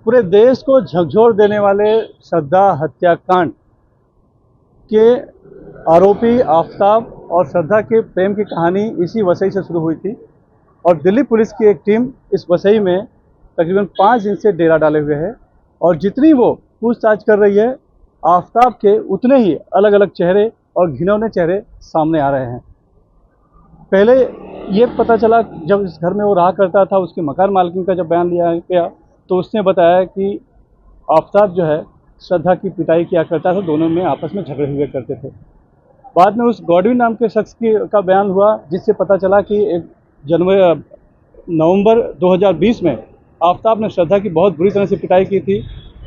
पूरे देश को झकझोर देने वाले श्रद्धा हत्याकांड के आरोपी आफताब और श्रद्धा के प्रेम की कहानी इसी वसई से शुरू हुई थी और दिल्ली पुलिस की एक टीम इस वसई में तकरीबन 5 दिन से डेरा डाले हुए है और जितनी वो पूछताछ कर रही है, आफताब के उतने ही अलग अलग चेहरे और घिनौने चेहरे सामने आ रहे हैं। पहले ये पता चला जब इस घर में वो रहा करता था, उसके मकान मालकिन का जब बयान लिया गया तो उसने बताया कि आफताब जो है श्रद्धा की पिटाई किया करता था, दोनों में आपस में झगड़े हुए करते थे। बाद में उस गॉडविन नाम के शख्स का बयान हुआ जिससे पता चला कि नवंबर 2020 में आफताब ने श्रद्धा की बहुत बुरी तरह से पिटाई की थी।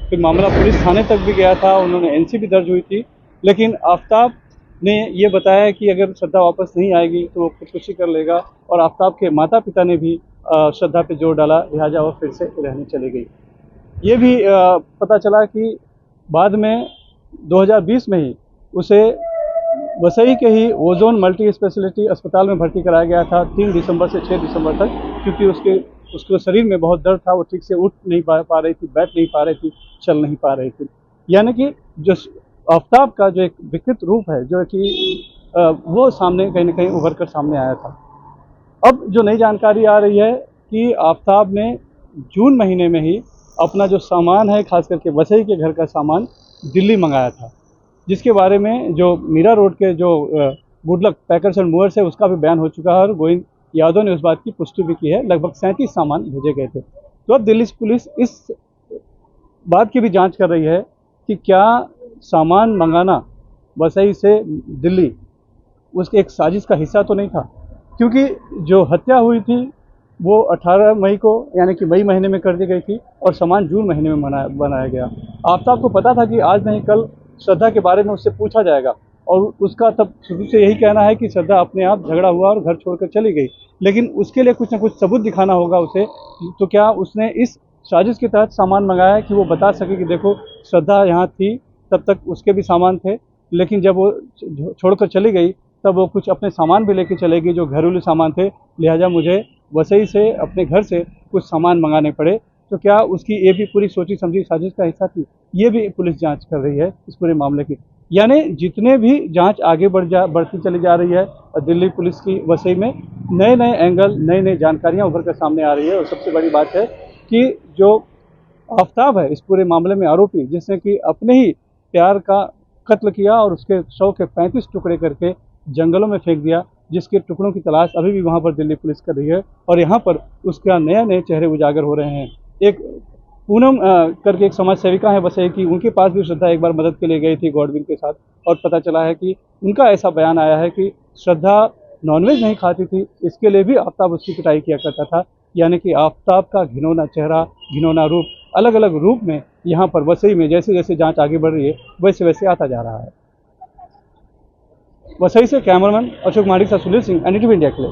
फिर मामला पुलिस थाने तक भी गया था, उन्होंने एनसी भी दर्ज हुई थी, लेकिन आफताब ने ये बताया कि अगर श्रद्धा वापस नहीं आएगी तो वो खुदकुशी कर लेगा और आफताब के माता पिता ने भी श्रद्धा पे जोर डाला, लिहाजा वो फिर से रहने चली गई। ये भी पता चला कि बाद में 2020 में ही उसे वसई के ही ओजोन मल्टी स्पेशलिटी अस्पताल में भर्ती कराया गया था 3 दिसंबर से 6 दिसंबर तक, क्योंकि उसके शरीर में बहुत दर्द था, वो ठीक से उठ नहीं पा रही थी, बैठ नहीं पा रही थी, चल नहीं पा रही थी। यानी कि जो आफताब का जो एक विकृत रूप है, जो कि वो सामने कहीं ना कहीं उभर कर सामने आया था। अब जो नई जानकारी आ रही है कि आफताब ने जून महीने में ही अपना जो सामान है, खास करके वसई के घर का सामान दिल्ली मंगाया था, जिसके बारे में जो मीरा रोड के जो गुडलक पैकर्स एंड मूवर्स है उसका भी बयान हो चुका है और गोविंद यादव ने उस बात की पुष्टि भी की है। लगभग 37 सामान भेजे गए थे। तो अब दिल्ली पुलिस इस बात की भी जांच कर रही है कि क्या सामान मंगाना वसई से दिल्ली उसके एक साजिश का हिस्सा तो नहीं था, क्योंकि जो हत्या हुई थी वो 18 मई को यानी कि मई महीने में कर दी गई थी और सामान जून महीने में बनाया गया। आफताब को पता था कि आज नहीं कल श्रद्धा के बारे में उससे पूछा जाएगा और उसका तब शुरू से यही कहना है कि श्रद्धा अपने आप झगड़ा हुआ और घर छोड़कर चली गई, लेकिन उसके लिए कुछ ना कुछ सबूत दिखाना होगा उसे। तो क्या उसने इस साजिश के तहत सामान मंगाया कि वो बता सके कि देखो श्रद्धा यहाँ थी, तब तक उसके भी सामान थे, लेकिन जब वो छोड़कर चली गई तब वो कुछ अपने सामान भी लेके चलेगी जो घरेलू सामान थे, लिहाजा मुझे वसई से अपने घर से कुछ सामान मंगाने पड़े। तो क्या उसकी ये भी पूरी सोची समझी साजिश का हिस्सा थी? ये भी पुलिस जांच कर रही है इस पूरे मामले की। यानी जितने भी जांच आगे बढ़ती चली जा रही है दिल्ली पुलिस की वसई में, नए नए एंगल, नई नई जानकारियां उभर कर सामने आ रही है। और सबसे बड़ी बात है कि जो आफताब है इस पूरे मामले में आरोपी, जिसने कि अपने ही प्यार का कत्ल किया और उसके शव के 35 टुकड़े करके जंगलों में फेंक दिया, जिसके टुकड़ों की तलाश अभी भी वहां पर दिल्ली पुलिस कर रही है और यहाँ पर उसका नए नए चेहरे उजागर हो रहे हैं। एक पूनम करके एक समाज सेविका है वसई की, उनके पास भी श्रद्धा एक बार मदद के लिए गई थी गॉडविन के साथ और पता चला है कि उनका ऐसा बयान आया है कि श्रद्धा नॉनवेज नहीं खाती थी, इसके लिए भी आफताब उसकी पिटाई किया करता था। यानी कि आफताब का घिनौना चेहरा, घिनौना रूप, अलग अलग रूप में यहाँ पर वसई में जैसे जैसे जांच आगे बढ़ रही है वैसे वैसे आता जा रहा है। वसई से कैमरामैन अशोक माड़ी सा सुनील सिंह, NDTV इंडिया के लिए।